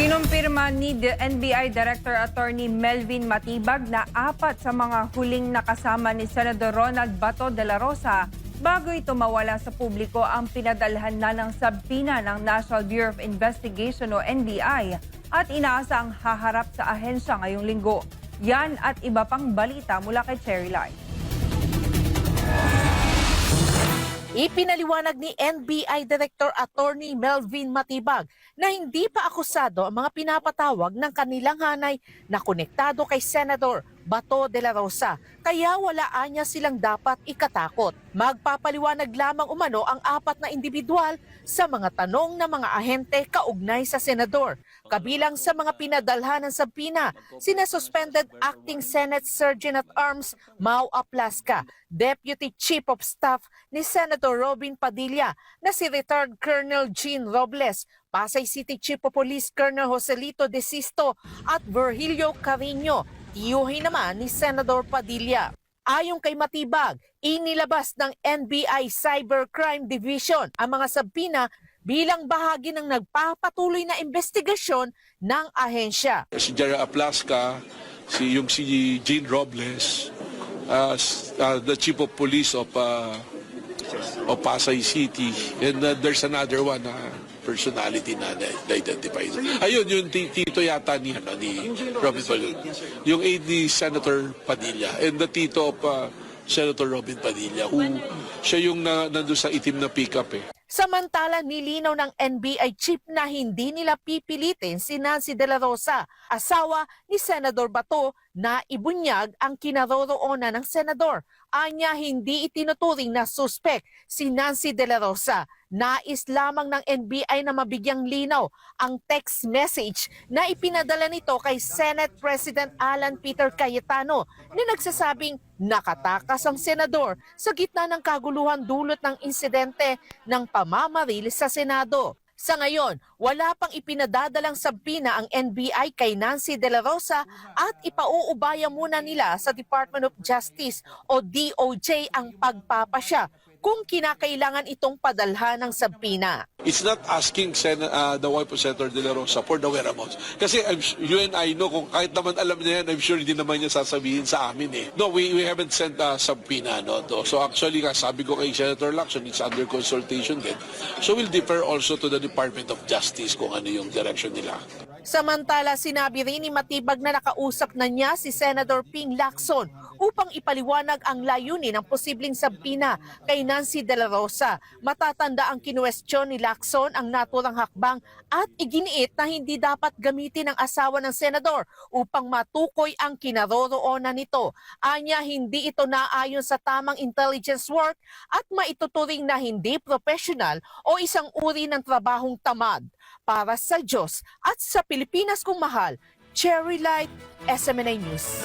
Kinumpirma ni NBI Director Attorney Melvin Matibag na 4 sa mga huling nakasama ni Senador Ronald Bato de la Rosa bago ito mawala sa publiko ang pinadalhan na ng sabpina ng National Bureau of Investigation o NBI at inaasang haharap sa ahensya ngayong linggo. Yan at iba pang balita mula kay Cherry Light. Ipinaliwanag ni NBI Director Attorney Melvin Matibag na hindi pa akusado ang mga pinapatawag ng kanilang hanay na konektado kay Senador Bato de la Rosa, kaya walaan niya silang dapat ikatakot. Magpapaliwanag lamang umano ang 4 na individual sa mga tanong ng mga ahente kaugnay sa senador. Kabilang sa mga pinadalhan ng sabpina, sina Suspended Acting Senate Sergeant at Arms Mau Aplasca, Deputy Chief of Staff ni Senator Robin Padilla na si Retired Colonel Jean Robles, Pasay City Chief of Police Colonel Joselito De Sisto at Virgilio Carino, tiyuhin naman ni Senador Padilla. Ayon kay Matibag, inilabas ng NBI Cybercrime Division ang mga sabpina bilang bahagi ng nagpapatuloy na investigasyon ng ahensya. Si Jara Aplasca, si Jean Robles, the Chief of Police of Pasay City, and there's another one personality na na-identify. Ayun, yung tito yata ni Robin Padilla. Yung aide ni Senator Padilla and the tito of Senator Robin Padilla, who siya yung nandun sa itim na pickup eh. Samantala, nilinaw ng NBI chief na hindi nila pipilitin si Nancy de la Rosa, asawa ni Senador Bato, na ibunyag ang kinaroroonan ng senador. Anya, hindi itinuturing na suspect si Nancy de la Rosa. Nais lamang ng NBI na mabigyang linaw ang text message na ipinadala nito kay Senate President Alan Peter Cayetano na nagsasabing nakatakas ang senador sa gitna ng kaguluhan dulot ng insidente ng pamamaril sa Senado. Sa ngayon, wala pang ipinadadalang sabpina ang NBI kay Nancy de la Rosa at ipauubaya muna nila sa Department of Justice o DOJ ang pagpapasya kung kinakailangan itong padalhan ng sabpina. It's not asking the wife of Senator De La Rosa for the whereabouts. Kasi you and I know, kung kahit naman alam niya yan, I'm sure hindi naman niya sasabihin sa amin eh. No, we haven't sent a subpoena. No? So actually, sabi ko kay Senator Lacson, it's under consultation din. So we'll defer also to the Department of Justice kung ano yung direction nila. Samantala, sinabi rin ni Matibag na nakausap na niya si Senator Ping Lacson upang ipaliwanag ang layunin ng posibleng sabpina kay Nancy de la Rosa. Matatanda ang kinuwestiyon ni Lacson ang naturang hakbang at iginiit na hindi dapat gamitin ng asawa ng senador upang matukoy ang kinaroroonan nito. Anya, hindi ito naayon sa tamang intelligence work at maituturing na hindi professional o isang uri ng trabahong tamad. Para sa Diyos at sa Pilipinas kong mahal, Cherry Light, SMNA News.